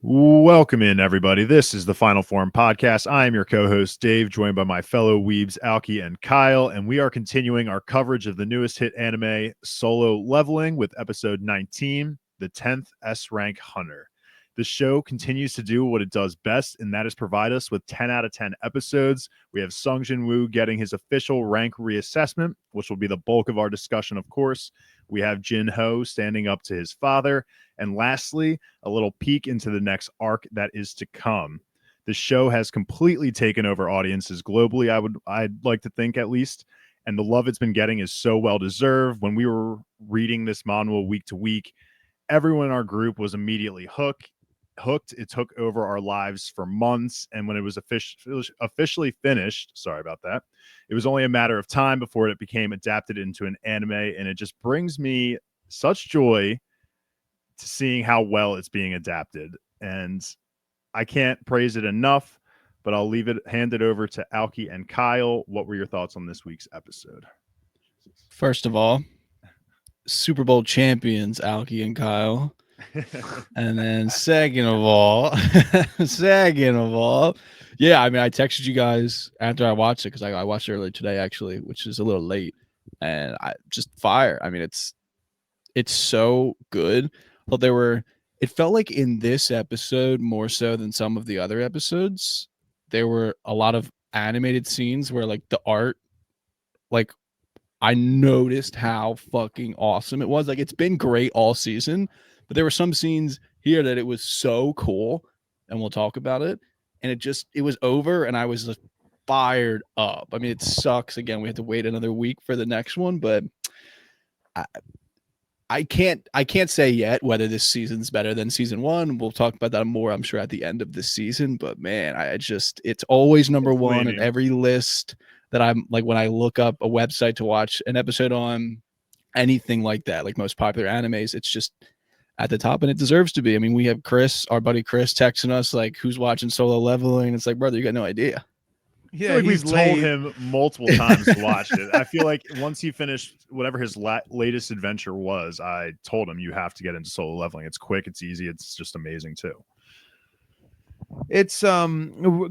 Welcome in, everybody. This is the Final Form Podcast. I am your co-host, Dave, joined by my fellow weebs, Alki and Kyle, and we are continuing our coverage of the newest hit anime, Solo Leveling, with episode 19, The 10th S-Rank Hunter. The show continues to do what it does best, and that is provide us with 10 out of 10 episodes. We have Sung Jin-woo getting his official rank reassessment, which will be the bulk of our discussion, of course. We have Jinho standing up to his father. And lastly, a little peek into the next arc that is to come. The show has completely taken over audiences globally, I'd like to think, at least. And the love it's been getting is so well deserved. When we were reading this manual week to week, everyone in our group was immediately hooked. It took over our lives for months, and when it was officially finished, sorry about that, it was only a matter of time before it became adapted into an anime, and it just brings me such joy to seeing how well it's being adapted. And I can't praise it enough, but I'll hand it over to Alki and Kyle. What were your thoughts on this week's episode? First of all, Super Bowl champions, Alki and Kyle. And then second of all, yeah, I mean, I texted you guys after I watched it because I watched it earlier today, actually, which is a little late. And I just fire. I mean, it's so good. But it felt like in this episode, more so than some of the other episodes, there were a lot of animated scenes where like the art, like I noticed how fucking awesome it was. Like it's been great all season, but there were some scenes here that it was so cool, and we'll talk about it. And it was over, and I was just fired up. I mean, it sucks. Again, we have to wait another week for the next one, but I can't say yet whether this season's better than season one. We'll talk about that more, I'm sure, at the end of this season. But man, it's always number one in every list that I'm like when I look up a website to watch an episode on, anything like that, like most popular animes, it's just at the top, and it deserves to be. I mean, we have Chris, our buddy Chris, texting us like, "Who's watching Solo Leveling?" It's like, brother, you got no idea. Yeah, like we've told him multiple times to watch it. I feel like once he finished whatever his latest adventure was, I told him you have to get into Solo Leveling. It's quick, it's easy, it's just amazing too. It's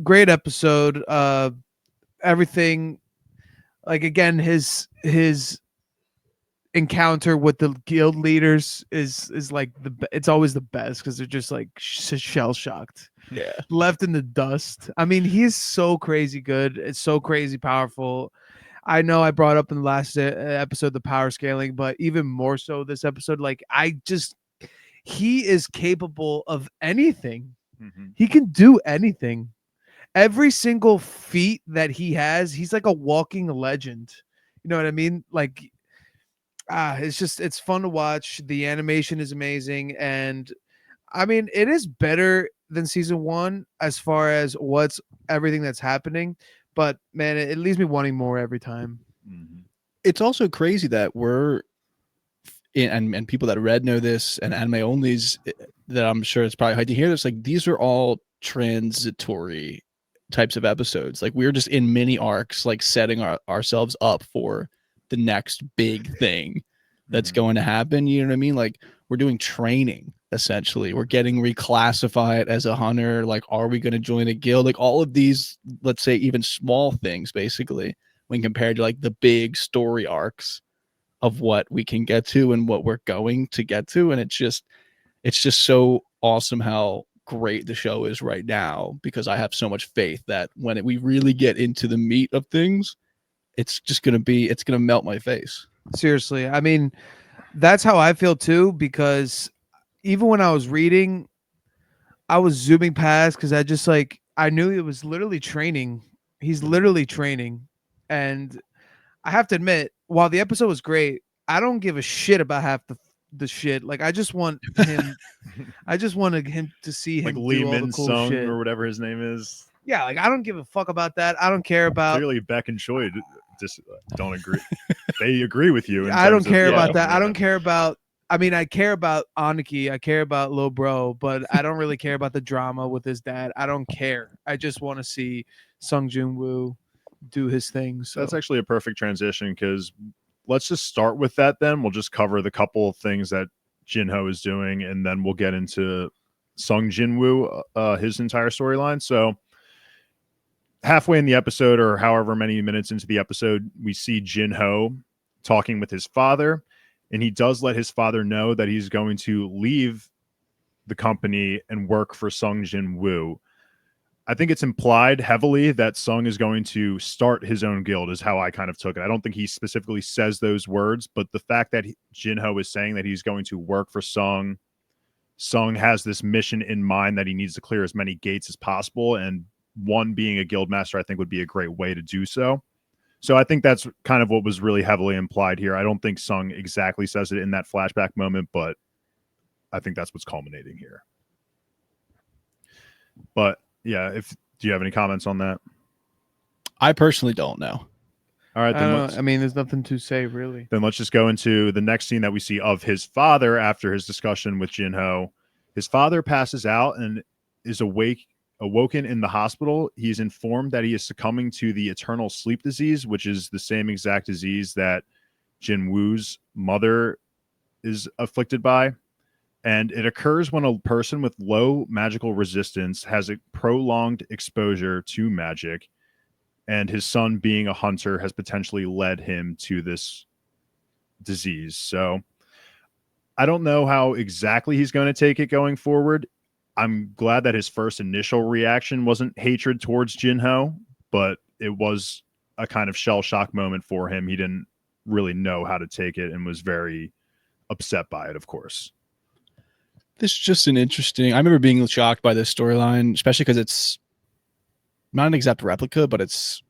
great episode. Everything, like again, his encounter with the guild leaders is like it's always the best because they're just like shell shocked. Yeah, left in the dust. I mean, he's so crazy good. It's so crazy powerful. I know I brought up in the last episode the power scaling, but even more so this episode, like he is capable of anything. Mm-hmm. He can do anything. Every single feat that he has, he's like a walking legend. You know what I mean? Like, it's fun to watch. The animation is amazing, and I mean, it is better than season one as far as everything that's happening. But man, it leaves me wanting more every time. Mm-hmm. It's also crazy that and people that read know this, and anime onlys that I'm sure it's probably hard to hear this. Like these are all transitory types of episodes. Like we're just in mini arcs, like setting ourselves up for the next big thing that's going to happen. You know what I mean? Like we're doing training. Essentially, we're getting reclassified as a hunter. Like, are we going to join a guild? Like all of these, let's say, even small things, basically, when compared to like the big story arcs of what we can get to and what we're going to get to. And it's just so awesome how great the show is right now, because I have so much faith that when we really get into the meat of things, it's going to melt my face. Seriously. I mean, that's how I feel too, because even when I was reading, I was zooming past because I knew it was literally training. He's literally training. And I have to admit, while the episode was great, I don't give a shit about half the shit. Like I just want him to see him like Lee do all the cool shit or whatever his name is. Yeah, like I don't give a fuck about that. I don't care about clearly Beck and Choi just don't agree. They agree with you. I don't care about that. I don't care about I mean, I care about Aniki. I care about Lil Bro, but I don't really care about the drama with his dad. I don't care. I just want to see Sung Jin-woo do his thing. So that's actually a perfect transition, because let's just start with that then. We'll just cover the couple of things that Jinho is doing, and then we'll get into Sung Jinwoo, his entire storyline. So halfway in the episode, or however many minutes into the episode, we see Jinho talking with his father, and he does let his father know that he's going to leave the company and work for Sung Jinwoo. I think it's implied heavily that Sung is going to start his own guild, is how I kind of took it. I don't think he specifically says those words, but the fact that Jinho is saying that he's going to work for Sung has this mission in mind that he needs to clear as many gates as possible, and one being a guild master, I think, would be a great way to do so. So I think that's kind of what was really heavily implied here. I don't think Sung exactly says it in that flashback moment, but I think that's what's culminating here. But yeah, do you have any comments on that? I personally don't know. All right, I mean, there's nothing to say really. Then let's just go into the next scene that we see of his father after his discussion with Jinho. His father passes out and is awoken in the hospital. He's informed that he is succumbing to the eternal sleep disease, which is the same exact disease that Jinwoo's mother is afflicted by. And it occurs when a person with low magical resistance has a prolonged exposure to magic, and his son, being a hunter, has potentially led him to this disease. So I don't know how exactly he's going to take it going forward. I'm glad that his first initial reaction wasn't hatred towards Jinho, but it was a kind of shell shock moment for him. He didn't really know how to take it and was very upset by it, of course. This is just an interesting. I remember being shocked by this storyline, especially because it's not an exact replica, but it's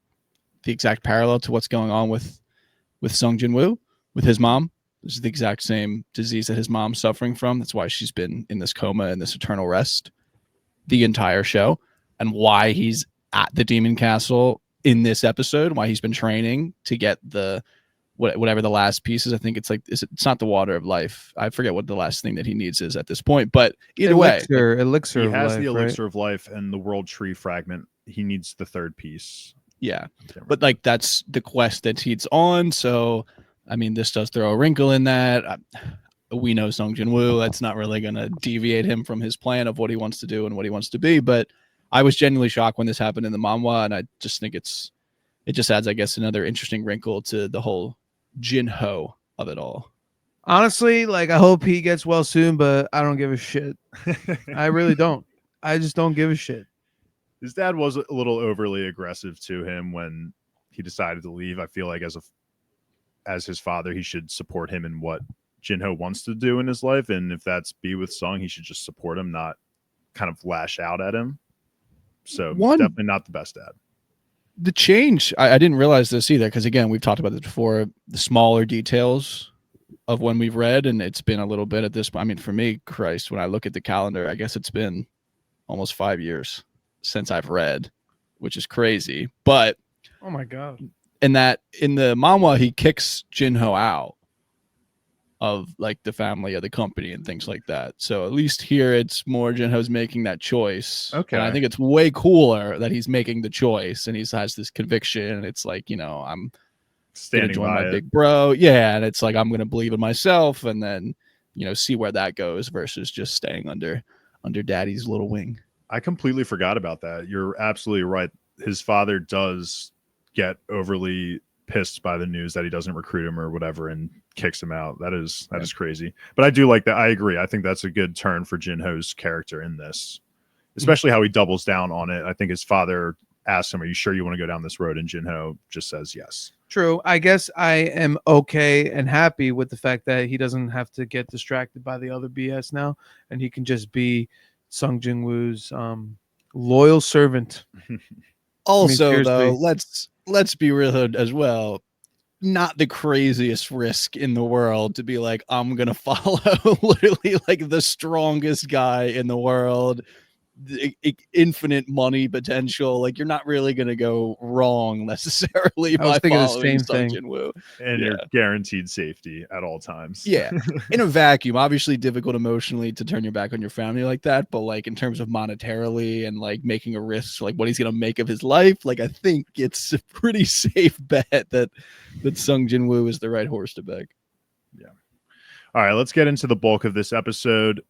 the exact parallel to what's going on with Sung Jinwoo, with his mom. This is the exact same disease that his mom's suffering from. That's why she's been in this coma and this eternal rest the entire show, and why he's at the Demon Castle in this episode, why he's been training to get the whatever the last piece is. I think it's like, it's not the water of life. I forget what the last thing that he needs is at this point, but either elixir he of has life, the elixir right? of life and the world tree fragment. He needs the third piece. Yeah, but like that's the quest that he's on. So I mean, this does throw a wrinkle in that. We know Sung Jinwoo. That's not really going to deviate him from his plan of what he wants to do and what he wants to be. But I was genuinely shocked when this happened in the manhwa, and I just think it just adds, I guess, another interesting wrinkle to the whole Jinho of it all. Honestly, like, I hope he gets well soon, but I don't give a shit. I really don't. I just don't give a shit. His dad was a little overly aggressive to him when he decided to leave. I feel like as his father, he should support him in what Jinho wants to do in his life, and if that's be with Sung, he should just support him, not kind of lash out at him. So definitely not the best dad. The change, I didn't realize this either, because again, we've talked about this before, the smaller details of when we've read, and it's been a little bit at this point. I mean, for me, Christ, when I look at the calendar, I guess it's been almost 5 years since I've read, which is crazy. But oh my god, in the manhwa, he kicks Jinho out of like the family of the company and things like that. So at least here it's more Jinho's making that choice. Okay. And I think it's way cooler that he's making the choice and he has this conviction, and it's like, I'm Standing gonna join by my it. big bro. Yeah. And it's like, I'm gonna believe in myself, and then, see where that goes versus just staying under daddy's little wing. I completely forgot about that. You're absolutely right. His father does get overly pissed by the news that he doesn't recruit him or whatever and kicks him out. That is crazy. But I do like that. I agree. I think that's a good turn for Jinho's character in this, especially how he doubles down on it. I think his father asks him, "Are you sure you want to go down this road?" And Jinho just says yes. True. I guess I am okay and happy with the fact that he doesn't have to get distracted by the other BS now, and he can just be Sung Jinwoo's loyal servant. Also, though, let's be real as well. Not the craziest risk in the world to be like, I'm gonna follow literally like the strongest guy in the world, infinite money potential. Like, you're not really gonna go wrong necessarily by following Sung Jinwoo. And you're guaranteed safety at all times. Yeah. In a vacuum, obviously difficult emotionally to turn your back on your family like that, but like in terms of monetarily and like making a risk, like what he's gonna make of his life, like I think it's a pretty safe bet that Sung Jinwoo is the right horse to back. Yeah. All right, let's get into the bulk of this episode.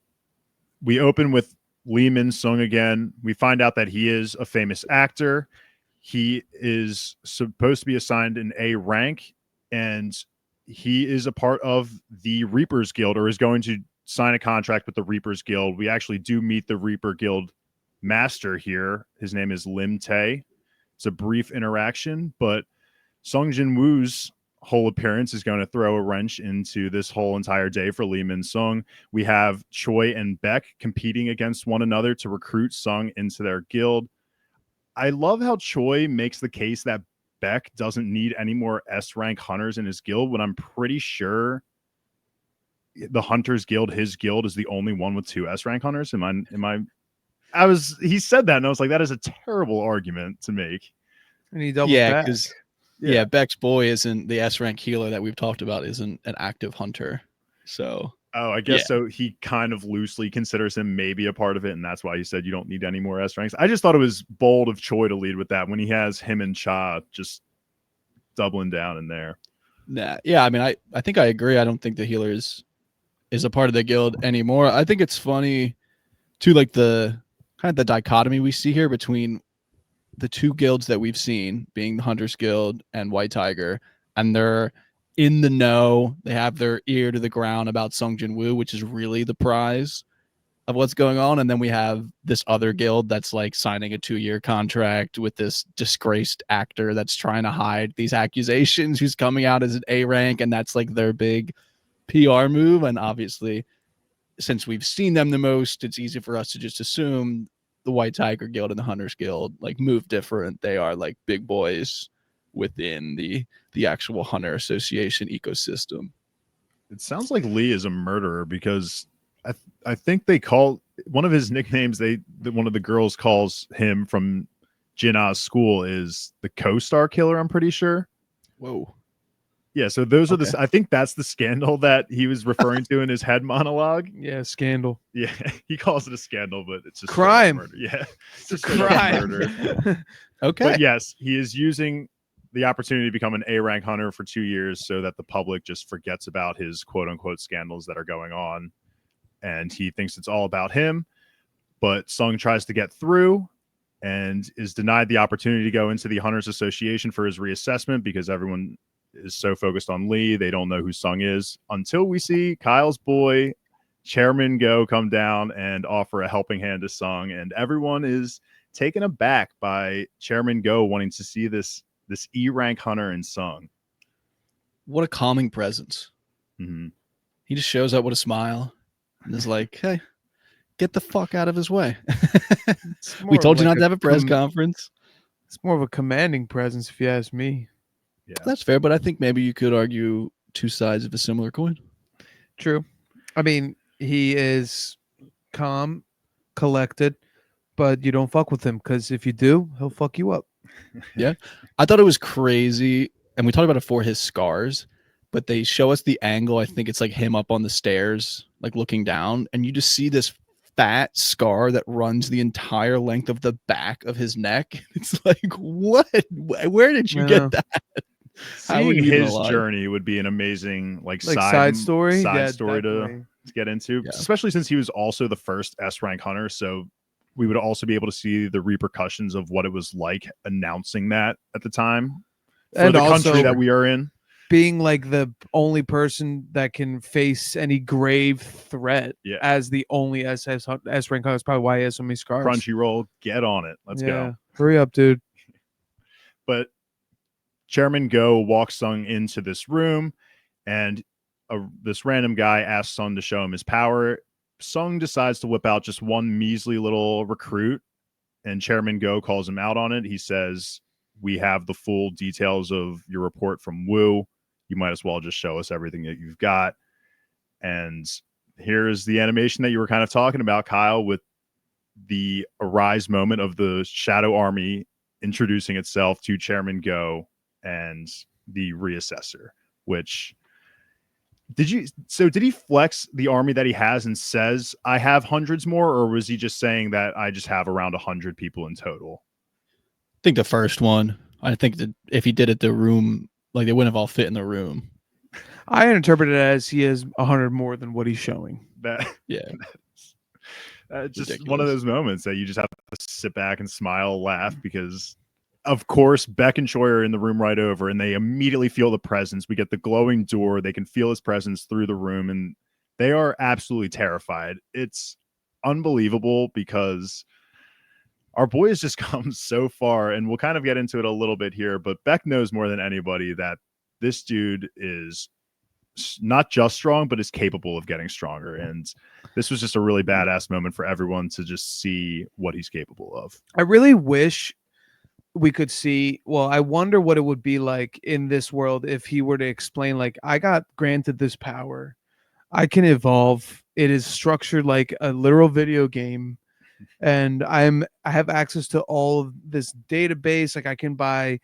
We open with Lee Min-sung again. We find out that he is a famous actor. He is supposed to be assigned an A rank, and he is a part of the Reapers Guild, or is going to sign a contract with the Reapers Guild. We actually do meet the Reaper Guild master here. His name is Lim Tae. It's a brief interaction, but Sung Jin-woo's whole appearance is going to throw a wrench into this whole entire day for Lee Min-sung. We have Choi and Beck competing against one another to recruit Sung into their guild. I love how Choi makes the case that Beck doesn't need any more S-rank hunters in his guild, when I'm pretty sure the Hunters Guild, his guild, is the only one with 2 S-rank hunters. He said that, and I was like, that is a terrible argument to make. And he doubled Yeah, back. because Beck's boy isn't the S-rank healer that we've talked about, isn't an active hunter. So I guess so. He kind of loosely considers him maybe a part of it, and that's why he said you don't need any more S ranks. I just thought it was bold of Choi to lead with that when he has him and Cha just doubling down in there. Nah, yeah, I mean, I think I agree. I don't think the healer is a part of the guild anymore. I think it's funny too, like the kind of the dichotomy we see here between the 2 guilds that we've seen, being the Hunters Guild and White Tiger, and they're in the know. They have their ear to the ground about Sung Jin-woo, which is really the prize of what's going on. And then we have this other guild that's like signing a 2-year contract with this disgraced actor that's trying to hide these accusations, who's coming out as an A rank, and that's like their big PR move. And obviously, since we've seen them the most, it's easy for us to just assume the White Tiger Guild and the Hunters Guild like move different. They are like big boys within the actual Hunter Association ecosystem. It sounds like Lee is a murderer, because I think they call one of his nicknames, one of the girls calls him from Jinho's school, is the co-star killer, I'm pretty sure. Whoa. Yeah, so those are I think that's the scandal that he was referring to in his head monologue. Yeah, scandal. Yeah, he calls it a scandal, but it's just crime. Murder. Yeah, it's a crime. Murder. Okay. But yes, he is using the opportunity to become an A-rank hunter for 2 years so that the public just forgets about his quote-unquote scandals that are going on. And he thinks it's all about him. But Sung tries to get through and is denied the opportunity to go into the Hunters Association for his reassessment, because everyone is so focused on Lee, they don't know who Sung is, until we see Kyle's boy, Chairman Go, come down and offer a helping hand to Sung. And everyone is taken aback by Chairman Go wanting to see this E-rank hunter in Sung. What a calming presence. Mm-hmm. He just shows up with a smile and is like, hey, get the fuck out of his way. We told you not to have a press conference. It's more of a commanding presence, if you ask me. Yeah, that's fair, but I think maybe you could argue 2 sides of a similar coin. True. I mean, he is calm, collected, but you don't fuck with him, because if you do, he'll fuck you up. Yeah. I thought it was crazy, and we talked about it for his scars, but they show us the angle. I think it's like him up on the stairs, like looking down, and you just see this fat scar that runs the entire length of the back of his neck. It's like, what? Where did you get that? Seeing his journey would be an amazing side story to get into, especially since he was also the first S-rank hunter. So we would also be able to see the repercussions of what it was like announcing that at the time for and the also country that we are in. Being like the only person that can face any grave threat as the only S-rank hunter. That's probably why he has so many scars. Crunchyroll, get on it. Let's go. Hurry up, dude. But Chairman Go walks Sung into this room, and this random guy asks Sung to show him his power. Sung decides to whip out just one measly little recruit, and Chairman Go calls him out on it. He says, we have the full details of your report from Wu. You might as well just show us everything that you've got. And here is the animation that you were kind of talking about, Kyle, with the arise moment of the Shadow Army introducing itself to Chairman Go and the reassessor. Which did he flex the army that he has and says I have hundreds more, or was he just saying that I just have around 100 people in total? I think the first one. I think that if he did it, the room, like, they wouldn't have all fit in the room. I interpret it as he has 100 more than what he's showing. Just Ridiculous. one of those moments that you just have to sit back and smile, laugh, because of course Beck and Choi are in the room right over, and they immediately feel the presence. We get the glowing door. They can feel his presence through the room, and they are absolutely terrified. It's unbelievable because our boy has just come so far, and we'll kind of get into it a little bit here, but Beck knows more than anybody that this dude is not just strong, but is capable of getting stronger. And this was just a really badass moment for everyone to just see what he's capable of. I really wish we could see. Well, I wonder what it would be like in this world if he were to explain, like, I got granted this power. I can evolve. It is structured like a literal video game. And I have access to all of this database. Like, I can buy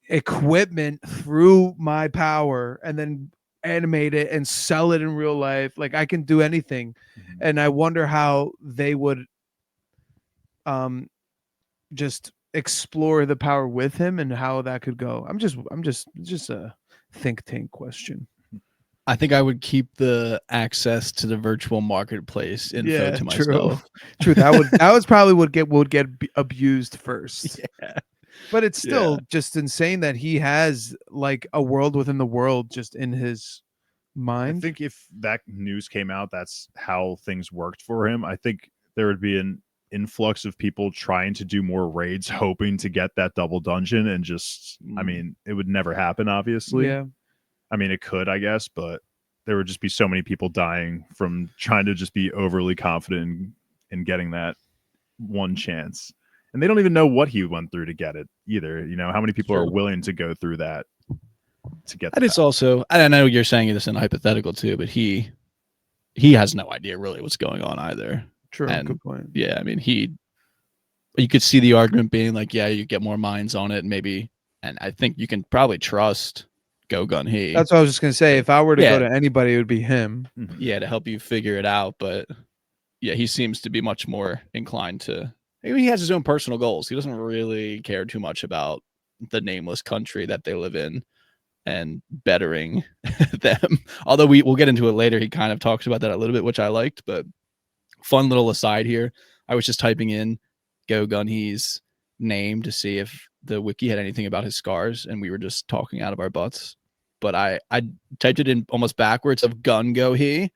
equipment through my power and then animate it and sell it in real life. Like, I can do anything. And I wonder how they would just explore the power with him and how that could go. Just a think tank question. I think I would keep the access to the virtual marketplace info to myself. True. That was probably would get abused first. Yeah. But it's still just insane that he has like a world within the world just in his mind. I think if that news came out, that's how things worked for him. I think there would be an influx of people trying to do more raids, hoping to get that double dungeon, and just, I mean, it would never happen, obviously. Yeah. I mean, it could, I guess, but there would just be so many people dying from trying to just be overly confident in getting that one chance. And they don't even know what he went through to get it either. You know, how many people are willing to go through that to get that? And it's also, I know you're saying this in hypothetical too, but he has no idea really what's going on either. True. And good point. yeah, I mean, you could see the argument being like, yeah, you get more minds on it, maybe. And I think you can probably trust Go Gun He. That's what I was just gonna say. If I were to go to anybody, it would be him. Yeah, to help you figure it out. But yeah, he seems to be much more inclined to. Maybe he has his own personal goals. He doesn't really care too much about the nameless country that they live in and bettering them. Although we'll get into it later. He kind of talks about that a little bit, which I liked. But fun little aside here. I was just typing in Go Gun He's name to see if the wiki had anything about his scars, and we were just talking out of our butts. But I typed it in almost backwards of Gun Go He,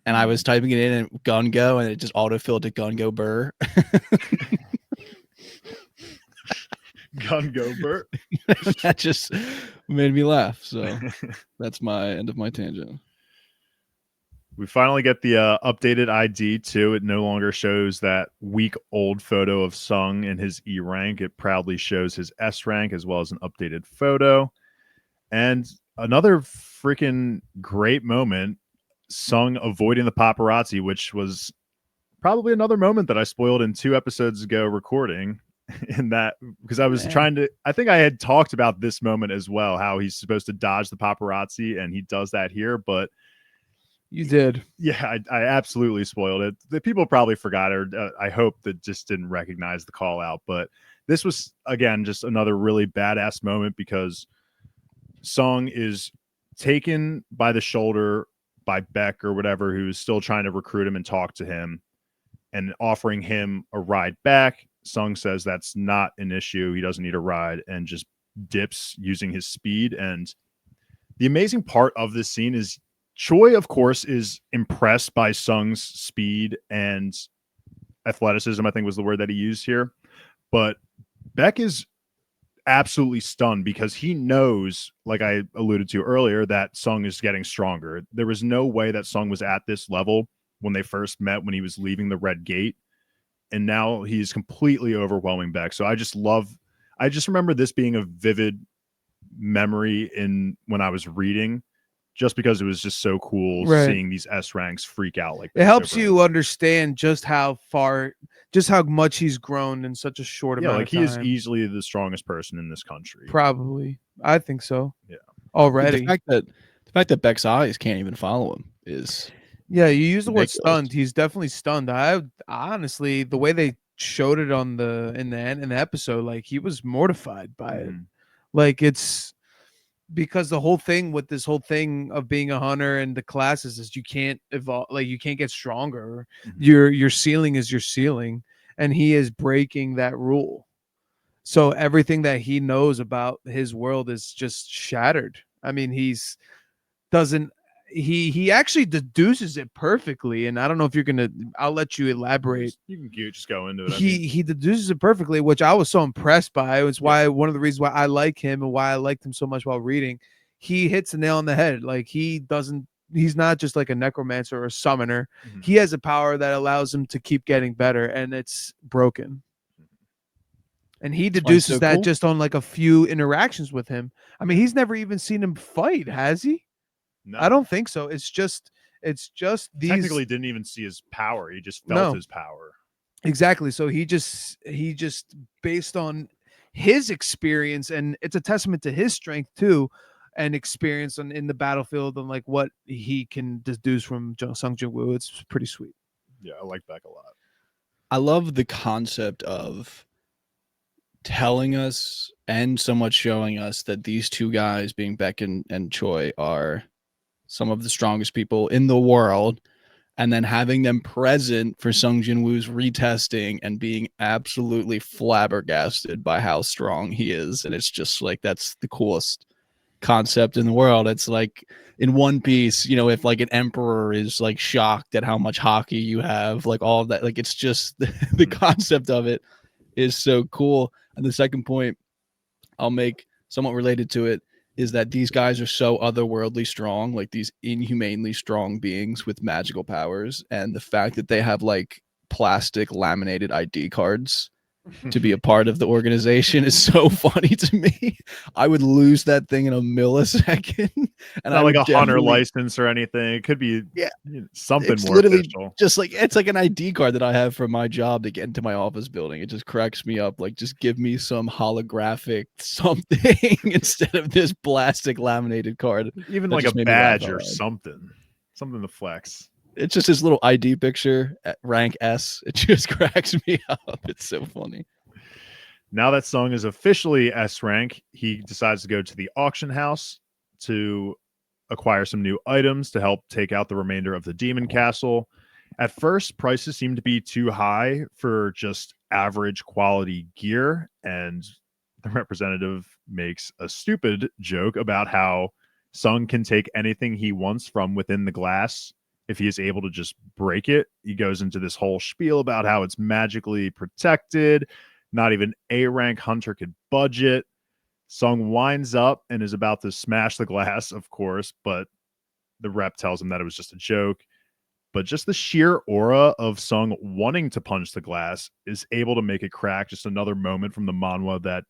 and I was typing it in and Gun Go, and it just autofilled to Gun Go Burr. Gun Go Burr. That just made me laugh. So that's my end of my tangent. We finally get the updated ID too. It no longer shows that week-old photo of Sung in his E rank. It proudly shows his S rank as well as an updated photo. And another freaking great moment, Sung avoiding the paparazzi, which was probably another moment that I spoiled in 2 episodes ago recording. In that, because I was trying to, I think I had talked about this moment as well, how he's supposed to dodge the paparazzi, and he does that here, but you did. Yeah, I absolutely spoiled it. The people probably forgot, or I hope that just didn't recognize the call out. But this was, again, just another really badass moment because Sung is taken by the shoulder by Beck or whatever, who's still trying to recruit him and talk to him and offering him a ride back. Sung says that's not an issue. He doesn't need a ride and just dips using his speed. And the amazing part of this scene is Choi, of course, is impressed by Sung's speed and athleticism, I think was the word that he used here. But Beck is absolutely stunned because he knows, like I alluded to earlier, that Sung is getting stronger. There was no way that Sung was at this level when they first met, when he was leaving the Red Gate. And now he's completely overwhelming Beck. So I just remember this being a vivid memory in when I was reading, just because it was just so cool seeing these S ranks freak out like that. It helps you understand just how much he's grown in such a short amount of time. He is easily the strongest person in this country. Probably. I think so. Yeah. Already. The fact that Beck's eyes can't even follow him is... Yeah, you use the word stunned. He's definitely stunned. I honestly, the way they showed it in the episode, like he was mortified by it. Like because the whole thing with this whole thing of being a hunter and the classes is you can't evolve, like you can't get stronger. Your ceiling is your ceiling, and he is breaking that rule. So everything that he knows about his world is just shattered. I mean, he's doesn't he actually deduces it perfectly, and I don't know if you're gonna. I'll let you elaborate. You can just go into it. He deduces it perfectly, which I was so impressed by. It was why one of the reasons why I like him and why I liked him so much while reading. He hits the nail on the head. Like he's not just like a necromancer or a summoner. He has a power that allows him to keep getting better, and it's broken. And he deduces that just on like a few interactions with him. I mean, he's never even seen him fight, has he? No. I don't think so. It's just these. Technically didn't even see his power. He just felt his power. Exactly. So he just based on his experience, and it's a testament to his strength too, and experience in the battlefield, and like what he can deduce from Sung Jin Woo. It's pretty sweet. Yeah, I like Beck a lot. I love the concept of telling us and somewhat showing us that these two guys, being Beck and Choi, are some of the strongest people in the world, and then having them present for Sung Jin Woo's retesting and being absolutely flabbergasted by how strong he is. And it's just like, that's the coolest concept in the world. It's like in One Piece, you know, if like an emperor is like shocked at how much hockey you have, like all of that, like it's just the concept of it is so cool. And the second point I'll make, somewhat related to it, is that these guys are so otherworldly strong, like these inhumanely strong beings with magical powers. And the fact that they have like plastic laminated ID cards to be a part of the organization is so funny to me. I would lose that thing in a millisecond. And not like a hunter license or anything. It could be something it's more literally official. Just like it's like an ID card that I have for my job to get into my office building. It just cracks me up. Like, just give me some holographic something instead of this plastic laminated card. Even like a badge or something to flex. It's just his little ID picture at rank S. It just cracks me up. It's so funny. Now that Sung is officially S rank, he decides to go to the auction house to acquire some new items to help take out the remainder of the demon castle. At first, prices seem to be too high for just average quality gear, and the representative makes a stupid joke about how Sung can take anything he wants from within the glass if he is able to just break it. He goes into this whole spiel about how it's magically protected. Not even A rank hunter could budge it. Sung winds up and is about to smash the glass, of course, but the rep tells him that it was just a joke. But just the sheer aura of Sung wanting to punch the glass is able to make it crack. Just another moment from the manhwa that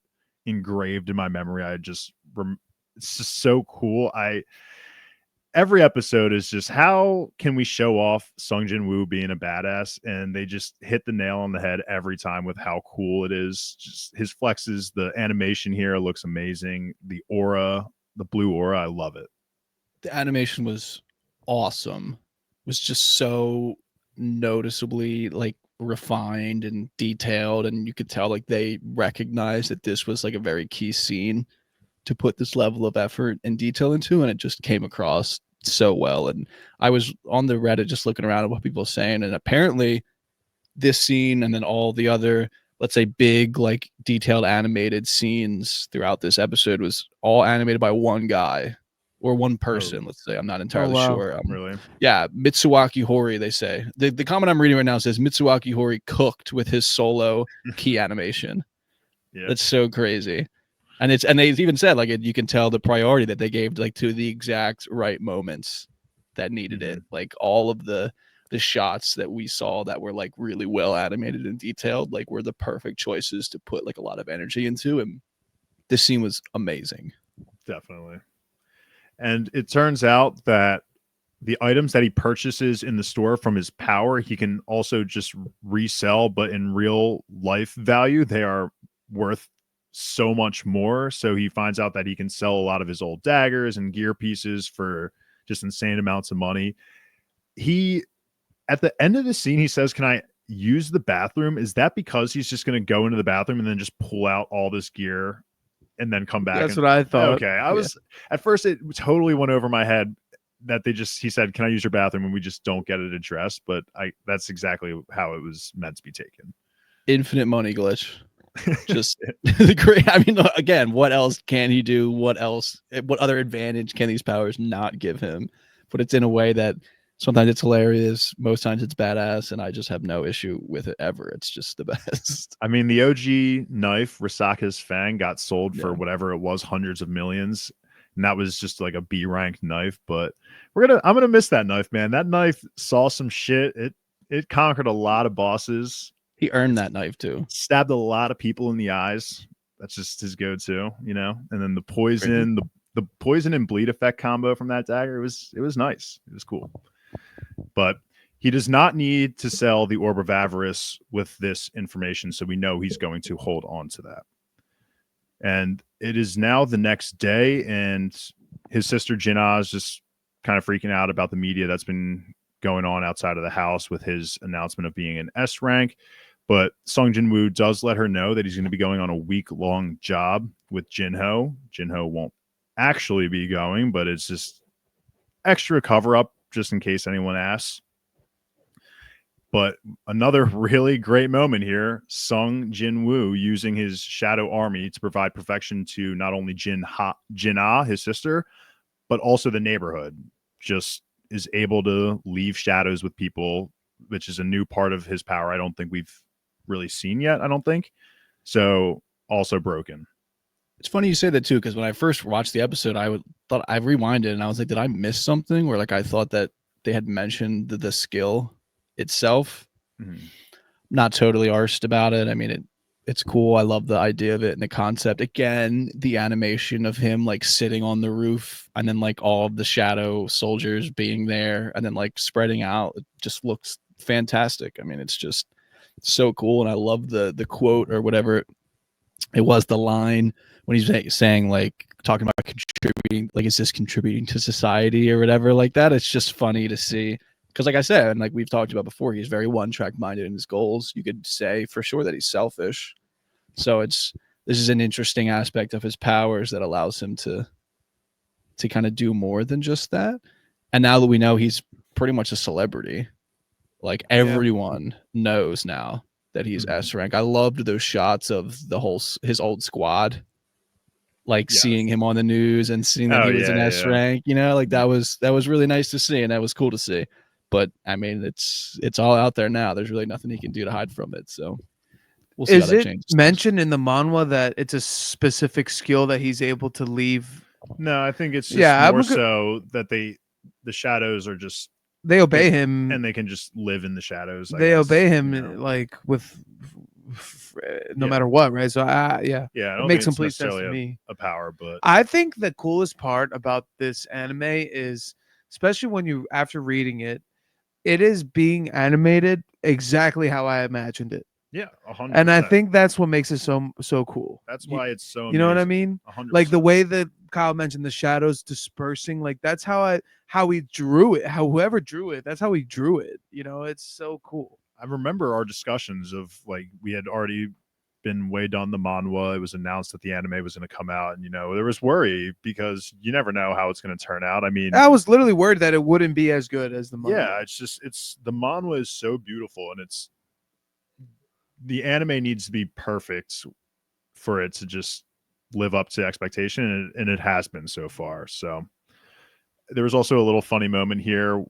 engraved in my memory. It's just so cool. Every episode is just, how can we show off Sung Jin Woo being a badass? And they just hit the nail on the head every time with how cool it is. Just his flexes, the animation here looks amazing. The aura, the blue aura, I love it. The animation was awesome. It was just so noticeably like refined and detailed, and you could tell like they recognized that this was like a very key scene to put this level of effort and detail into, and it just came across so well. And I was on the Reddit just looking around at what people are saying, and apparently this scene and then all the other, let's say, big like detailed animated scenes throughout this episode was all animated by one guy or one person. Let's say, I'm not entirely sure. Really? Yeah, Mitsuaki Hori, they say. The comment I'm reading right now says Mitsuaki Hori cooked with his solo key animation. Yeah. That's so crazy. And they even said like you can tell the priority that they gave like to the exact right moments that needed it. Like all of the shots that we saw that were like really well animated and detailed, like were the perfect choices to put like a lot of energy into. And this scene was amazing. Definitely. And it turns out that the items that he purchases in the store from his power, he can also just resell, but in real life value, they are worth so much more. So he finds out that he can sell a lot of his old daggers and gear pieces for just insane amounts of money. He, at the end of the scene, he says, "Can I use the bathroom?" Is that because he's just going to go into the bathroom and then just pull out all this gear and then come back. That's and, what I thought. Okay, I was at first it totally went over my head that he said, "Can I use your bathroom?" and we just don't get it addressed. But that's exactly how it was meant to be taken. Infinite money glitch. Just the great. I mean, again, what else can he do? What other advantage can these powers not give him? But it's in a way that sometimes it's hilarious, most times it's badass, and I just have no issue with it ever. It's just the best. I mean, the OG knife, Risaka's Fang, got sold for whatever it was, hundreds of millions, and that was just like a B rank knife. But I'm gonna miss that knife, man. That knife saw some shit. It conquered a lot of bosses. He earned that knife too. Stabbed a lot of people in the eyes. That's just his go-to, you know. And then the poison, the poison and bleed effect combo from that dagger, it was nice. It was cool. But he does not need to sell the Orb of Avarice with this information, so we know he's going to hold on to that. And it is now the next day, and his sister Jinho is just kind of freaking out about the media that's been going on outside of the house with his announcement of being an S rank. But Sung Jin-woo does let her know that he's going to be going on a week-long job with Jinho. Jinho won't actually be going, but it's just extra cover-up just in case anyone asks. But another really great moment here, Sung Jin-woo using his shadow army to provide protection to not only Jinha, his sister, but also the neighborhood. Just is able to leave shadows with people, which is a new part of his power I don't think we've really seen yet, I don't think. So also broken. It's funny you say that too, because when I first watched the episode, I rewinded and I was like, did I miss something? Where like I thought that they had mentioned the skill itself. Not totally arsed about it. I mean, it's cool. I love the idea of it and the concept. Again, the animation of him like sitting on the roof and then like all of the shadow soldiers being there and then like spreading out. It just looks fantastic. I mean, it's just so cool. And I love the quote or whatever it was, the line when he's saying like talking about contributing, like, is this contributing to society or whatever like that? It's just funny to see. Because like I said, and like we've talked about before, he's very one-track minded in his goals. You could say for sure that he's selfish. So this is an interesting aspect of his powers that allows him to kind of do more than just that. And now that we know he's pretty much a celebrity, like everyone knows now that he's S rank. I loved those shots of his old squad, like seeing him on the news and seeing that he was an S rank. You know, like that was really nice to see, and that was cool to see. But I mean, it's all out there now. There's really nothing he can do to hide from it. So we'll see. Is how that changes. Mentioned in the manhwa that it's a specific skill that he's able to leave? No, I think it's just more so that the shadows are just they obey him and they can just live in the shadows. They obey him like with no matter what, right? So it makes complete sense to me. A power, but I think the coolest part about this anime is, especially when you after reading it, it is being animated exactly how I imagined it. Yeah, 100%. And I think that's what makes it so cool. That's why it's so amazing. You know what I mean? 100%. Like the way that Kyle mentioned the shadows dispersing, like that's how he drew it. Whoever drew it, that's how he drew it. You know, it's so cool. I remember our discussions of like we had already been way done the manhwa. It was announced that the anime was going to come out, and you know there was worry because you never know how it's going to turn out. I mean, I was literally worried that it wouldn't be as good as the manhwa. Yeah, it's the manhwa is so beautiful, and the anime needs to be perfect for it to just live up to expectation, and it has been so far. So there was also a little funny moment here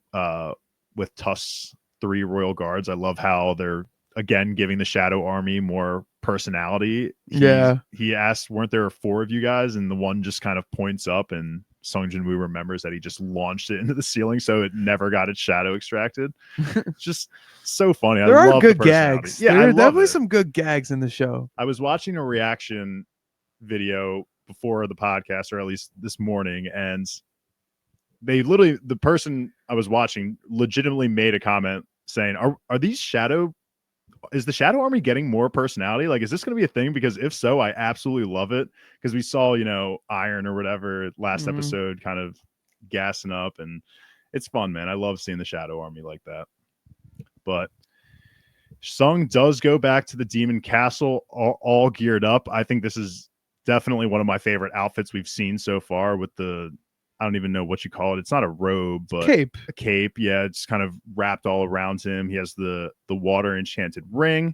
with Tusk's 3 royal guards. I love how they're again giving the shadow army more personality. He asked, weren't there 4 of you guys? And the one just kind of points up, and Sung Jin-woo remembers that he just launched it into the ceiling, so it never got its shadow extracted. It's just so funny. There are good gags. Yeah, there are definitely some good gags in the show. I was watching a reaction video before the podcast, or at least this morning, and they literally, the person I was watching legitimately made a comment saying, are these is the shadow army getting more personality? Like, is this going to be a thing? Because if so, I absolutely love it. Because we saw, Iron or whatever last episode kind of gassing up, and it's fun, man. I love seeing the shadow army like that. But Sung does go back to the demon castle all geared up. I think this is definitely one of my favorite outfits we've seen so far with I don't even know what you call it. It's not a robe, but Cape. a cape. Yeah, it's kind of wrapped all around him. He has the water enchanted ring,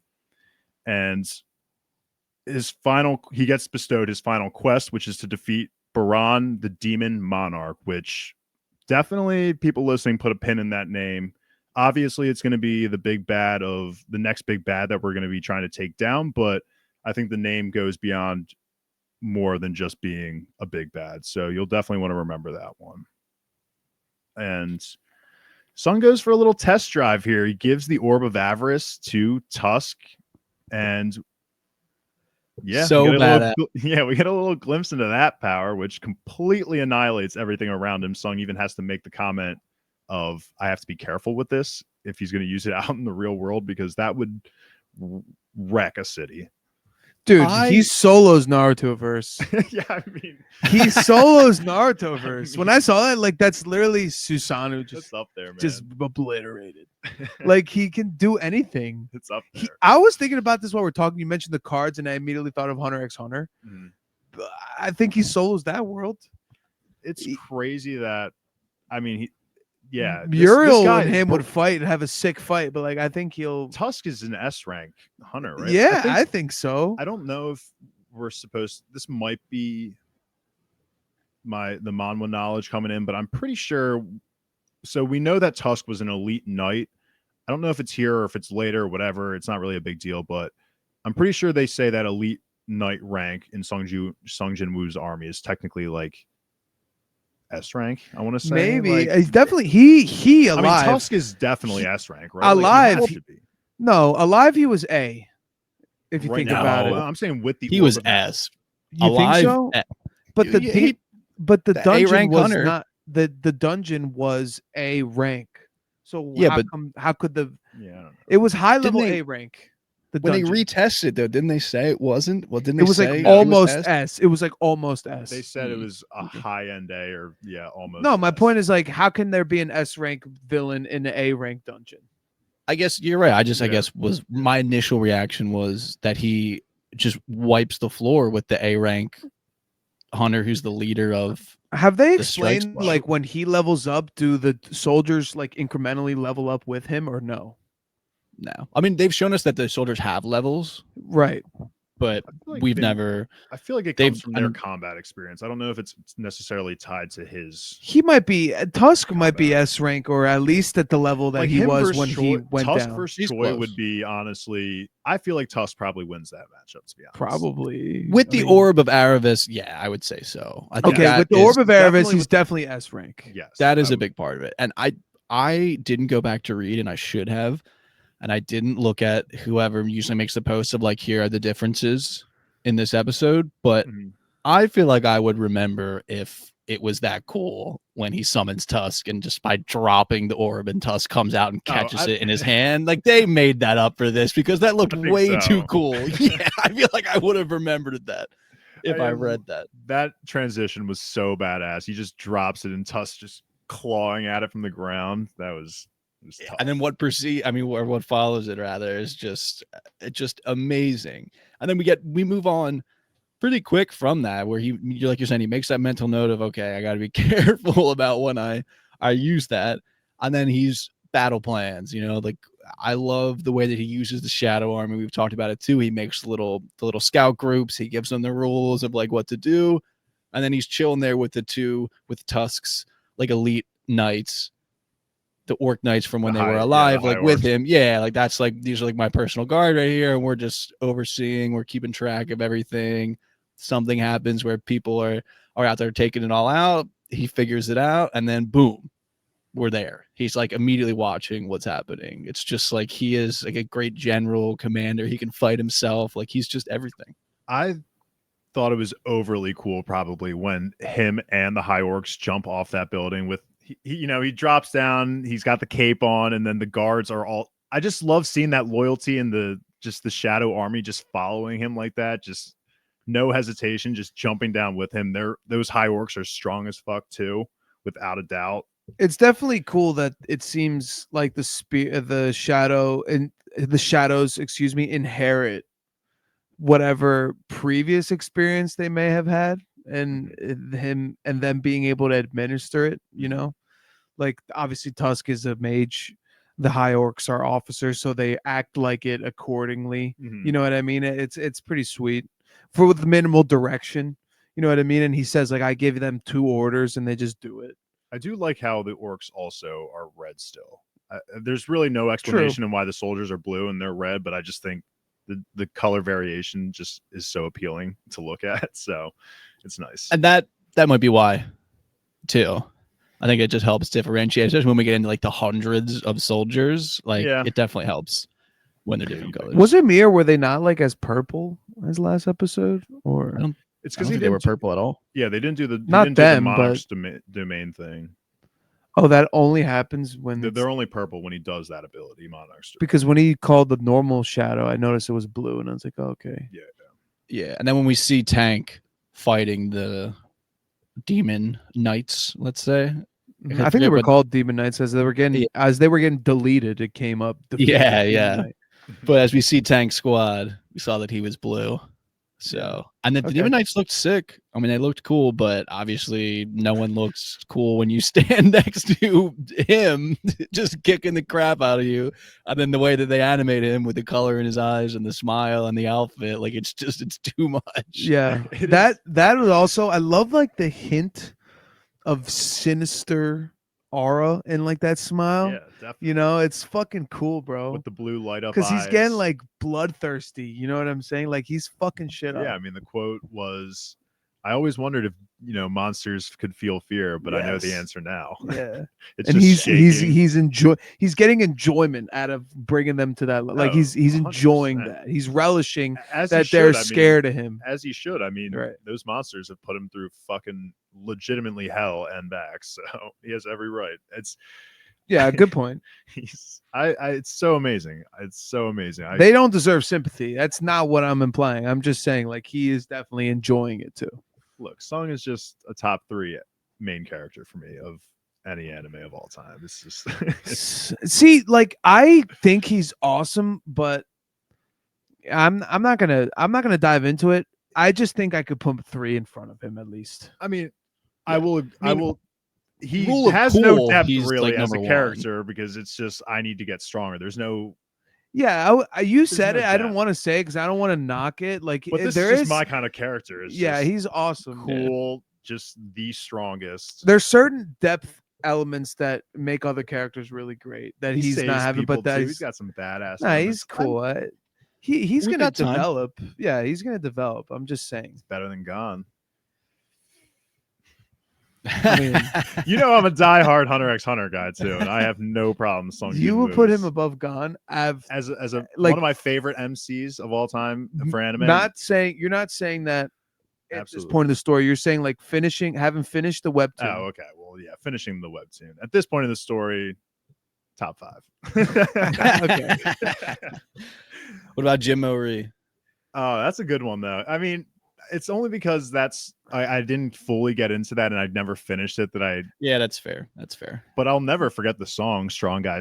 and he gets bestowed his final quest, which is to defeat Baran, the demon monarch, which definitely people listening put a pin in that name. Obviously, it's going to be the next big bad that we're going to be trying to take down, but I think the name goes beyond more than just being a big bad. So you'll definitely want to remember that one. And Sung goes for a little test drive here. He gives the Orb of Avarice to Tusk, and yeah, So we badass. we get a little glimpse into that power, which completely annihilates everything around him. Sung even has to make the comment of, I have to be careful with this if he's going to use it out in the real world, because that would wreck a city. Dude, he solos Naruto verse. Yeah, I mean, he solos Naruto verse. When I saw that, like, that's literally Susanoo just up there, man. just obliterated. Like, he can do anything. It's up there. I was thinking about this while we're talking. You mentioned the cards, and I immediately thought of Hunter x Hunter. But I think he solos that world. It's crazy that, I mean, Muriel and him would fight and have a sick fight, but like, I think Tusk is an S rank hunter, right? Yeah, I think so. I don't know if this might be the Manhwa knowledge coming in, but I'm pretty sure. So we know that Tusk was an elite knight. I don't know if it's here or if it's later or whatever. It's not really a big deal, but I'm pretty sure they say that elite knight rank in Sung Jin-woo's army is technically like S rank, I want to say. Maybe like, he's definitely he alive. I mean, Tusk is definitely S rank, right? Alive, like, should be. No, alive he was A. If you Right think now, about it, I'm saying with the he was S. You alive, think so? But the dungeon was hunter. not the dungeon was A rank. So yeah, how could the I don't know. It was high level A rank. When they retested though, didn't they say it wasn't? Well, didn't they? It was say like almost S? It was like almost S. They said it was a high end A, or almost. No, my S. point is, like, how can there be an S rank villain in an A rank dungeon? I guess you're right. I guess was my initial reaction was that he just wipes the floor with the A rank hunter, who's the leader of. Have they explained, like, when he levels up, do the soldiers like incrementally level up with him or no? No, I mean, they've shown us that the soldiers have levels, right? But like we've never. I feel like it comes from their combat experience. I don't know if it's necessarily tied to his. He might be Tusk might be S rank, or at least at the level that he was when he went Tusk down. versus Choi would be, honestly, I feel like Tusk probably wins that matchup, to be honest. Probably with the Orb of Aravis. Yeah, I would say so. I think with the Orb of Aravis, he's definitely S rank. Yes, that is a big part of it. And I didn't go back to read, and I should have. And I didn't look at whoever usually makes the post of like, here are the differences in this episode. But I feel like I would remember if it was that cool when he summons Tusk and just by dropping the orb and Tusk comes out and catches it in his hand. Like, they made that up for this because that looked way too cool. Yeah, I feel like I would have remembered that if I read that. That transition was so badass. He just drops it and Tusk just clawing at it from the ground. That was... And then what follows it rather is just amazing. And then we move on pretty quick from that, where you're saying, he makes that mental note of, okay, I got to be careful about when I use that. And then he's battle plans, like, I love the way that he uses the shadow army. We've talked about it too. He makes the little scout groups. He gives them the rules of like what to do. And then he's chilling there with Tusk's like elite knights, the orc knights from when they were alive, like with him. Yeah, like that's like, these are like my personal guard right here, and we're just overseeing, we're keeping track of everything. Something happens where people are out there taking it all out. He figures it out, and then boom, we're there. He's like immediately watching what's happening. It's just like, he is like a great general commander. He can fight himself. Like, he's just everything. I thought it was overly cool probably when him and the high orcs jump off that building with, he drops down, he's got the cape on, and then the guards are all... I just love seeing that loyalty and the shadow army just following him like that, just no hesitation, just jumping down with him. Those high orcs are strong as fuck too, without a doubt. It's definitely cool that it seems like the shadows, inherit whatever previous experience they may have had, and him and them being able to administer it. You know, like obviously Tusk is a mage, the High Orcs are officers, so they act like it accordingly. Mhm. You know what I mean? It's pretty sweet for with minimal direction. You know what I mean? And he says like, I give them 2 orders and they just do it. I do like how the orcs also are red still. There's really no explanation on why the soldiers are blue and they're red, but I just think the color variation just is so appealing to look at. So it's nice. And that might be why, too. I think it just helps differentiate, especially when we get into like the hundreds of soldiers. Like it definitely helps when they're different colors. Was it me or were they not like as purple as last episode? Or It's because because they were purple at all. Yeah, they didn't do the Not didn't them, do the Monarch's but domain thing. oh, that only happens when They're only purple when he does that ability, Monarch's. because when he called the normal shadow, I noticed it was blue, and I was like, oh, okay. Yeah, and then when we see Tank fighting the demon knights, let's say, I think they were called Demon Knights as they were getting deleted. It came up. Yeah. Knight. But as we see Tank Squad, we saw that he was blue. So, and the Demon Knights looked sick. I mean, they looked cool, but obviously no one looks cool when you stand next to him just kicking the crap out of you. And then the way that they animate him with the color in his eyes and the smile and the outfit, like it's too much. Yeah. That was also, I love like the hint of sinister aura in like that smile. Yeah, definitely. You know, it's fucking cool, bro. With the blue light up because he's getting eyes. like bloodthirsty. You know what I'm saying? Like he's fucking shit up. Yeah, I mean the quote was, "I always wondered if monsters could feel fear, but I know the Yes. answer now." Yeah, It's and just he's getting enjoyment out of bringing them to that. Like Oh, he's enjoying 100%. that. He's relishing As he that should, they're I mean, scared of him. as he should. I mean, Right. those monsters have put him through fucking legitimately hell and back, so he has every right. It's Yeah, good point. it's so amazing. It's so amazing. They don't deserve sympathy. That's not what I'm implying. I'm just saying like he is definitely enjoying it too. Look, Sung is just a top 3 main character for me of any anime of all time. It's just See, like I think he's awesome, but I'm not gonna dive into it. I just think I could put 3 in front of him at least. I mean, Yeah. I will. He rule of has no cool, depth he's, really like, as a number 1. character because it's just I need to get stronger. There's no, Yeah, you said no it. I didn't depth. want to say it because I don't want to knock it. Like but this there is just my kind of character. It's just he's awesome. cool, just the strongest. There's certain depth elements that make other characters really great that he's not saves having, people, but that too. He's got some badass. nah, moments. he's cool. He's We've gonna got time. develop. Yeah, he's gonna develop. I'm just saying. Better than Gon. I mean, You know I'm a diehard Hunter x Hunter guy too, and I have no problem. you would put him above Gon. as a like- one of my favorite MCs of all time for anime. You're not saying that at Absolutely. this point in the story. You're saying like having finished the webtoon. Oh, okay. Well, yeah, finishing the webtoon. At this point in the story, top 5. Okay. What about Jinho Ri? Oh, that's a good one though. I mean, it's only because I didn't fully get into that and I'd never finished it Yeah, that's fair. That's fair. but I'll never forget the song strong guy,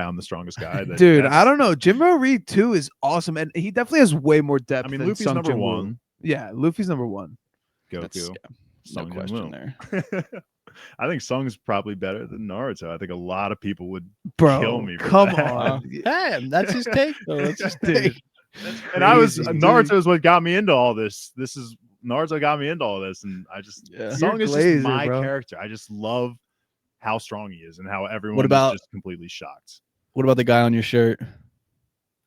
I'm the strongest guy. Dude, I don't know. Jinho Ri 2 is awesome, and he definitely has way more depth. I mean, than Luffy's Sung number Jin-woo. 1. Yeah, Luffy's number 1. That's, Goku. yeah, no Sung question Jin-woo. there. I think Sung's probably better than Naruto. I think a lot of people would Bro, kill me for come that. on. Hey, that's his take, though. That's his Dude. take. And I was Crazy, dude. Naruto is what got me into all this. Naruto got me into all this, and I just Yeah. Sung You're is glazer, just my bro. character. I just love how strong he is and how everyone What about- is just completely shocked. What about the guy on your shirt?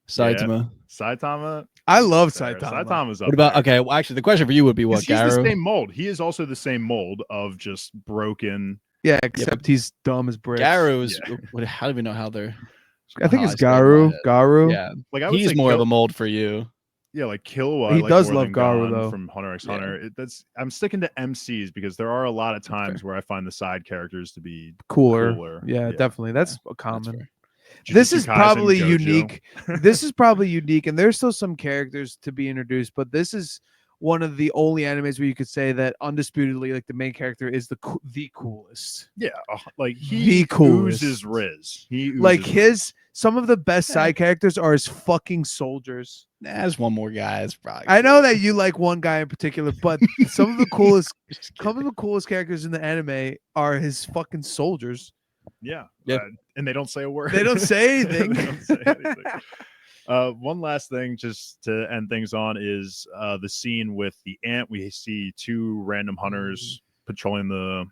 Saitama. Saitama. I love Fair. Saitama. Saitama's up What about there. okay? Well, actually, the question for you would be what, He's the Garu? same mold. He is also the same mold of just broken. Yeah, except he's dumb as bricks. Garu's. Yeah. I don't even know how they're. I think how it's say it in my Garu. head. Garu. Yeah, Like I would he's say more of Kill- a mold for you. Yeah, like Killua. He like does more love than Garu, Gon though. from Hunter x Yeah. Hunter. I'm sticking to MCs because there are a lot of times where I find the side characters to be Cooler. Yeah, Yeah. definitely. That's That's common. fair. This Jujutsu is Kaisen, probably Gojo. unique. This is probably unique, and there's still some characters to be introduced, but this is one of the only animes where you could say that undisputedly, like the main character is the coolest. Yeah, like The he coolest. oozes Riz. He oozes Like Riz. some of the best side characters are his fucking soldiers. There's one more guy. It's probably I know cool. that you like one guy in particular, but some of the coolest Just some of kidding. the coolest characters in the anime are his fucking soldiers. Yeah, Yep. and they don't say a word. They don't say anything. They don't say anything. One last thing, just to end things on, is the scene with the ant. We see two random hunters patrolling the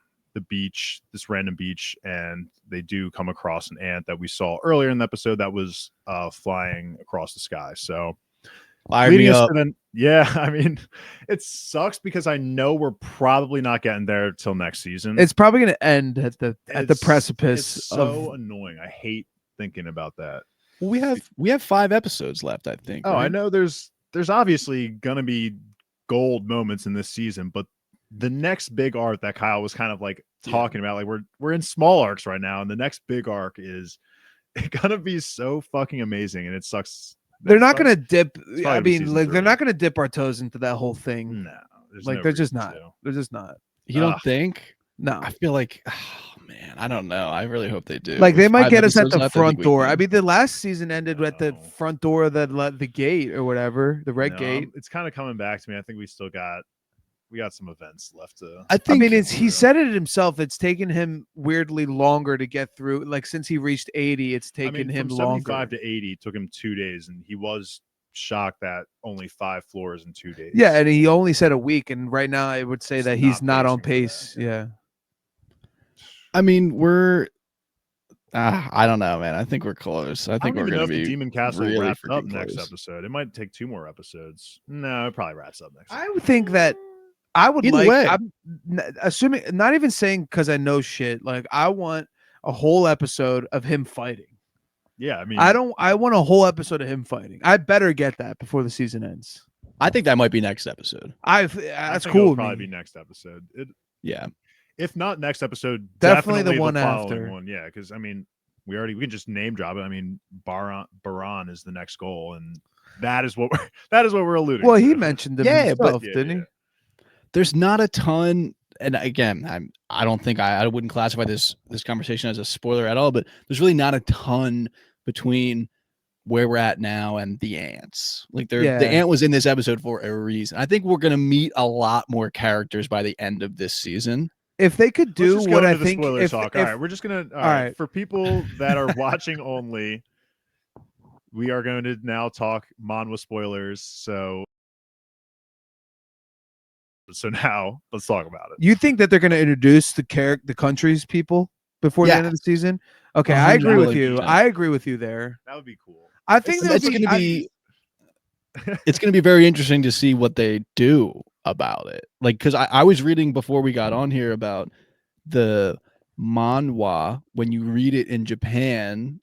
beach, this random beach, and they do come across an ant that we saw earlier in the episode that was flying across the sky. So Fire me up. Yeah, I mean, it sucks because I know we're probably not getting there till next season. It's probably going to end at the precipice. It's so annoying. I hate thinking about that. Well, we have 5 episodes left, I think. Oh, right? I know there's obviously gonna be gold moments in this season, but the next big arc that Kyle was kind of like talking about, like we're in small arcs right now, and the next big arc is gonna be so fucking amazing, and it sucks. They're not going to dip. probably I be mean, season like 3. they're not going to dip our toes into that whole thing. No, there's Like no they're just reason not. to. They're just not. You don't think? No. I feel like, oh man, I don't know. I really hope they do. Like they With might 5 get us at episodes the left, I front think we door. can- I mean, the last season ended at the No. front door of the gate or whatever, the red No, gate. It's kind of coming back to me. I think we got some events left to. I I think. mean, he said it himself. It's taken him weirdly longer to get through. Like since he reached 80, it's taken him from longer. 75 to 80 took him 2 days, and he was shocked that only 5 floors in 2 days. Yeah, and he only said a week, and right now I would say He's that he's not not on pacing for pace. that. Yeah. I mean, we're. I don't know, man. I think we're close. I I think don't we're even know gonna if the be. Demon Castle really wraps up freaking next close. episode. It might take 2 more episodes. No, it probably wraps up next. I would think that I would Either like. way. I'm assuming, not even saying because I know shit. Like I want a whole episode of him fighting. Yeah, I mean, I want a whole episode of him fighting. I better get that before the season ends. I think that might be next episode. That's think cool. it'll with probably me. be next episode. Yeah. If not next episode, Definitely definitely the one following after. one. Yeah, because I mean, we can just name drop it. I mean, Baran is the next goal, and that is what we're alluding. Well, to. he mentioned it Yeah, but- himself, didn't he? There's not a ton, and again, I don't think I wouldn't classify this conversation as a spoiler at all, but there's really not a ton between where we're at now and the ants. Like the Yeah. ant was in this episode for a reason. I think we're gonna meet a lot more characters by the end of this season. If they could Let's do just go what I into the think, spoiler if, talk. if- All right, we're just gonna. All right. right, for people that are watching only, we are going to now talk manhwa spoilers. So now let's talk about it. you think that they're going to introduce the countries people before the end of the season? Okay, I agree with you. 100%. I agree with you there. That would be cool. I think It's going to be it's going to be very interesting to see what they do about it. Like, because I was reading before we got on here about the manhwa. When you read it in Japan,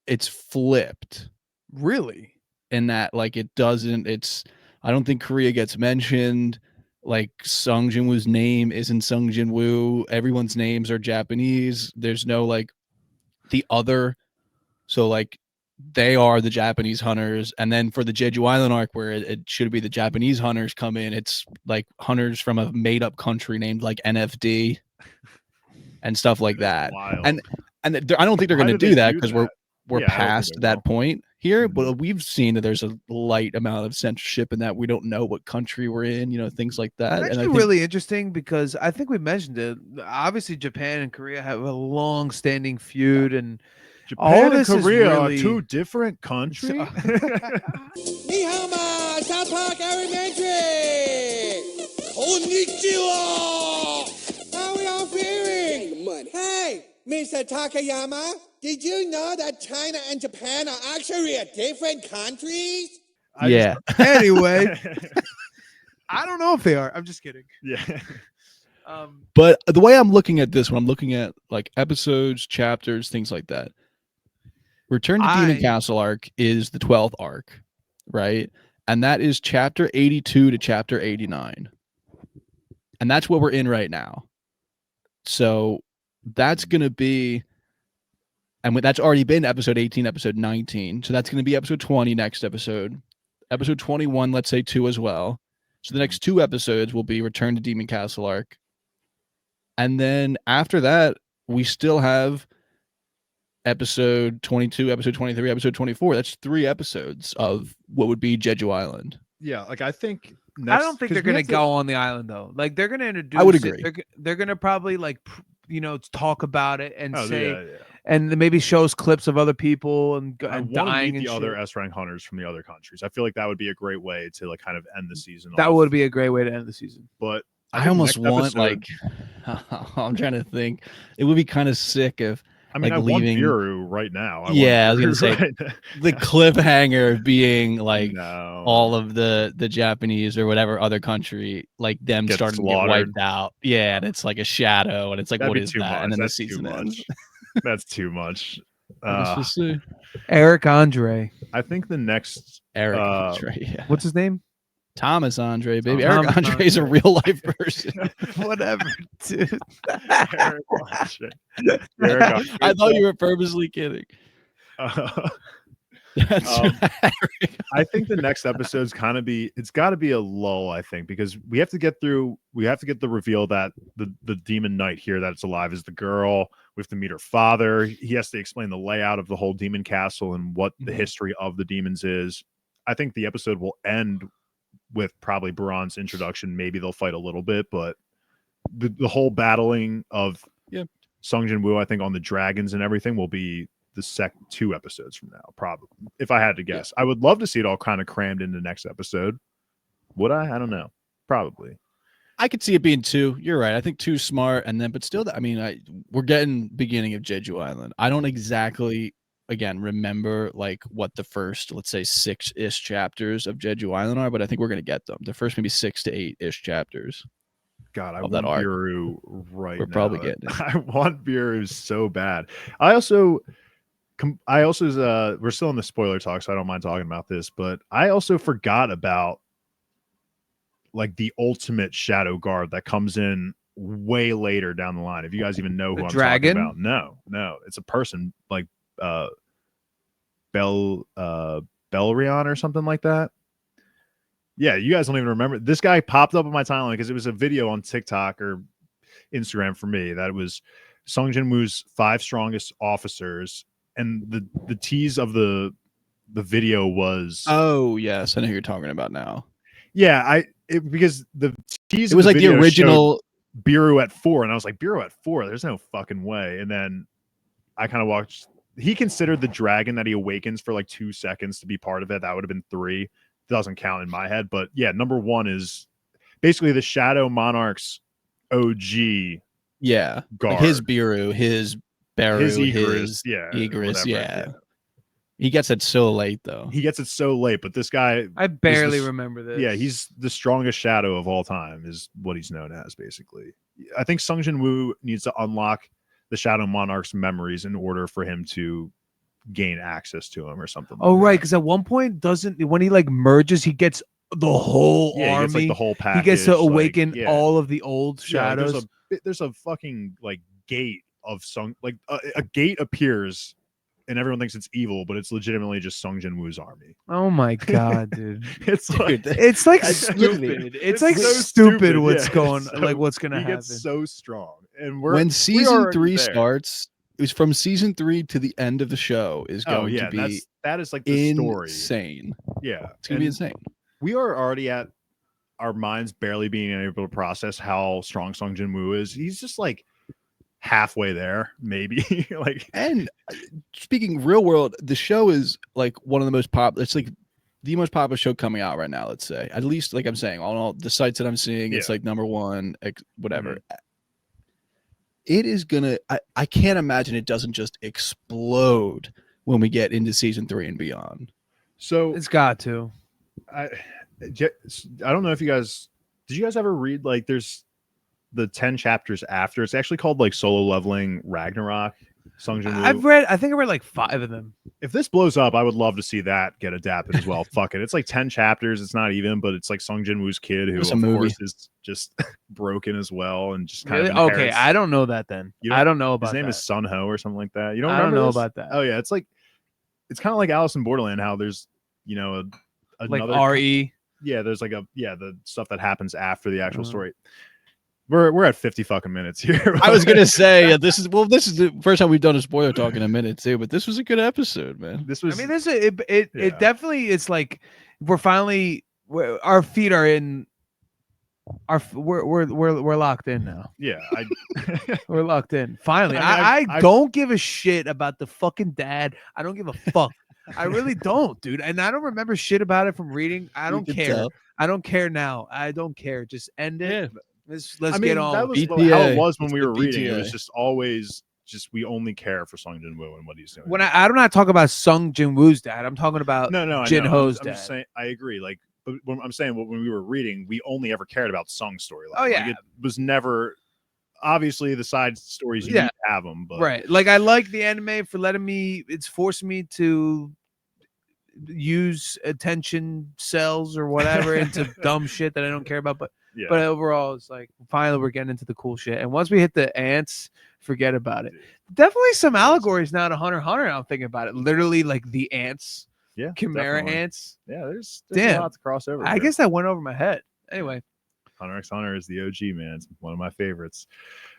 it's flipped really. in that, like, it doesn't. I don't think Korea gets mentioned. Like, Sung Jin-woo's name isn't Sung Jin-woo. Everyone's names are Japanese. There's no like the other. So like, they are the Japanese hunters, and then for the Jeju Island arc, where it should be the Japanese hunters come in, it's like hunters from a made-up country named like NFD and stuff like that. Wild. And I don't think they're Why going to do do they that do because that? we're Yeah, I don't think past they that will. point here. Mhm. But we've seen that there's a light amount of censorship in that we don't know what country we're in, things like that. It's And I actually think really interesting because I think we mentioned it. Obviously, Japan and Korea have a long-standing feud, and all Japan and this is Korea really- are 2 different countries. Nihama, South Park Elementary. Konnichiwa. How are we all feeling? Money. Hey, Mr. Takayama, did you know that China and Japan are actually different countries? yeah. anyway, I don't know if they are. I'm just kidding. Yeah. But the way I'm looking at this, when I'm looking at like episodes, chapters, things like that, Return to Demon Castle arc is the 12th arc, right? And that is chapter 82 to chapter 89. And that's what we're in right now. So that's going to be, and that's already been episode 18, episode 19. So that's going to be episode 20 next episode. Episode 21, let's say 2 as well. So the next 2 episodes will be Return to Demon Castle arc. And then after that, we still have episode 22, episode 23, episode 24. That's 3 episodes of what would be Jeju Island. Yeah, like I think I don't think they're gonna go on the island though. Like they're gonna introduce. I would agree. They're gonna probably like talk about it and say, yeah. and maybe shows clips of other people and I and want to dying meet and the shit. other S rank hunters from the other countries. I feel like that would be a great way to like kind of end the season. That off. would be a great way to end the season. But I think almost next want episode- I'm trying to think. It would be kind of sick if I mean, like I leaving- want Biru right now. Yeah, I was gonna say, right the cliffhanger being like no. all of the Japanese or whatever other country, like them Get starting to get slaughtered. wiped out. Yeah, and it's like a shadow, and it's like, That'd what be is too that? much. And then That's the too season much. ends. That's too much. Let's just see. Eric Andre. I think the next Eric uh, Andre, yeah. What's his name? Thomas Andre, baby. Thomas Eric Andre is a Andre. real life person. Whatever, dude. Eric Andre. Eric Andre. I thought you were purposely kidding. That's I think the next episode's kind of it's got to be a lull, I think, because we have to get the reveal that the demon knight here that's alive is the girl. We have to meet her father. He has to explain the layout of the whole demon castle and what the history of the demons is. I think the episode will end with probably Baran's introduction. Maybe they'll fight a little bit, but the whole battling of Sung Jin Woo, I think, on the dragons and everything will be the 2 episodes from now, probably. If I had to guess, I would love to see it all kind of crammed into next episode. Would I? I don't know. Probably. I could see it being 2. You're right. I think 2 smart, and then, but still, I mean, we're getting beginning of Jeju Island. I don't exactly, again, remember like what the first, let's say, 6-ish chapters of Jeju Island are, but I think we're gonna get them. The first maybe 6 to 8-ish chapters. God, I Of want that arc. Biru right We're now. probably getting it. I want Biru so bad. I also we're still in the spoiler talk, so I don't mind talking about this, but I also forgot about like the ultimate shadow guard that comes in way later down the line. If you guys even know who The I'm dragon? talking about. No, it's a person like Belrion or something like that. Yeah, you guys don't even remember. This guy popped up on my timeline because it was a video on TikTok or Instagram for me that it was Sung Jin Woo's 5 strongest officers, and the tease of the video was Oh yes, I know who you're talking about now. yeah, because the tease It was like the video showed original. Biru at 4, and I was like, Biru at 4? There's no fucking way. And then I kind of watched. He considered the dragon that he awakens for like 2 seconds to be part of it. That would have been 3. Doesn't count in my head, but yeah, number 1 is basically the Shadow Monarch's OG Yeah, guard. like his Biru, his Beru, his his Egress, yeah, Egress, whatever, yeah. He gets it so late though. He gets it so late, but this guy, I barely this- remember this. yeah, he's the strongest shadow of all time, is what he's known as, basically. I think Sung Jin Woo needs to unlock the Shadow Monarch's memories in order for him to gain access to him or something. Oh like right, that. because at one point when he like merges, he gets the whole Yeah, he army. gets like the whole package. He gets to like, awaken yeah. all of the old Yeah, like, shadows. there's a fucking like gate of Sung, like a gate appears and everyone thinks it's evil, but it's legitimately just Sung Jin Woo's army. Oh my god, dude! It's like Dude, It's like That's stupid. literally- It's like so stupid what's yeah. going So like what's gonna he happen. gets so strong, and we're When we season already 3 there. starts, it was from season 3 to the end of the show is Oh going yeah, to be that is like the story. insane. Yeah, It's gonna be and insane. we are already at our minds barely being able to process how strong Sung Jin Woo is. He's just like halfway there, maybe. Like, And speaking real world, the show is like one of the most popular. It's like the most popular show coming out right now. Let's say, at least, like I'm saying, on all the sites that I'm seeing, it's Yeah. like number 1, whatever. It is gonna. I can't imagine it doesn't just explode when we get into season 3 and beyond. so It's got to. I don't know if you guys did you guys ever read like there's the 10 chapters after. It's actually called like Solo Leveling Ragnarok. Sung Jin Woo. I think I read like 5 of them. If this blows up, I would love to see that get adapted as well. Fuck it. It's like 10 chapters. It's not even, but it's like Sung Jin Woo's kid who, It's a of movie. course, is just broken as well and just kind Really? of Okay, inherits- I don't know that then. You don't- I don't know about His name that. is Sun Ho or something like that. You don't I don't remember know this? about that. Oh yeah, it's like it's kind of like Alice in Borderland. How there's like another RE. there's like the stuff that happens after the actual story. We're at 50 fucking minutes here. I was gonna say this is the first time we've done a spoiler talk in a minute too, but this was a good episode, man. This was. I mean, it definitely. It's like we're our feet are in. We're locked in now. Yeah, We're locked in. Finally, I don't give a shit about the fucking dad. I don't give a fuck. I really don't, dude. And I don't remember shit about it from reading. I don't care. Tell. I don't care now. I don't care. Just end it. Yeah. Let's get on. That was BTA. how it was when It's we the were reading. It was BTA. just always we only care for Sung Jin-woo and what he's doing. When I'm not talking about Sung Jin-woo's dad. I'm talking about no, I know. Jinho's I'm dad. just saying, I agree. Like, but when I'm saying when we were reading, we only ever cared about Sung's storyline. Oh, yeah. Like, it was never. Obviously, the side stories you need to have them, but Right. Like I like the anime for letting me. It's forced me to use attention cells or whatever into dumb shit that I don't care about. But overall, it's like finally we're getting into the cool shit. And once we hit the ants, forget about it. Definitely some allegories now to Hunter x Hunter. I'm thinking about it. Literally like the ants. Yeah, Chimera definitely. ants. Yeah, there's Damn. a lot to cross over. I guess that went over my head. Anyway. Hunter x Hunter is the OG, man. It's one of my favorites.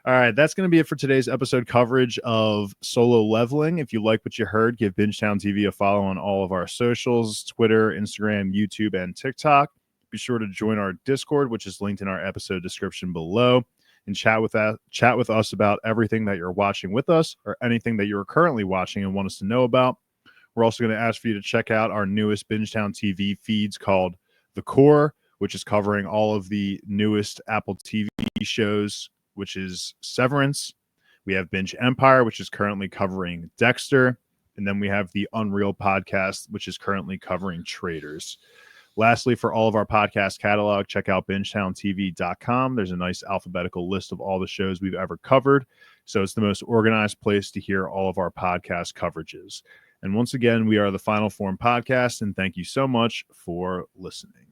All right, that's going to be it for today's episode coverage of Solo Leveling. If you like what you heard, give Bingetown TV a follow on all of our socials, Twitter, Instagram, YouTube, and TikTok. Be sure to join our Discord, which is linked in our episode description below, and chat with us about everything that you're watching with us or anything that you're currently watching and want us to know about. We're also going to ask for you to check out our newest Bingetown TV feeds called The Core, which is covering all of the newest Apple TV shows, which is Severance. We have Binge Empire, which is currently covering Dexter. And then we have the Unreal podcast, which is currently covering Traders. Lastly, for all of our podcast catalog, check out bingetowntv.com. There's a nice alphabetical list of all the shows we've ever covered. So it's the most organized place to hear all of our podcast coverages. And once again, we are the Final Form Podcast, and thank you so much for listening.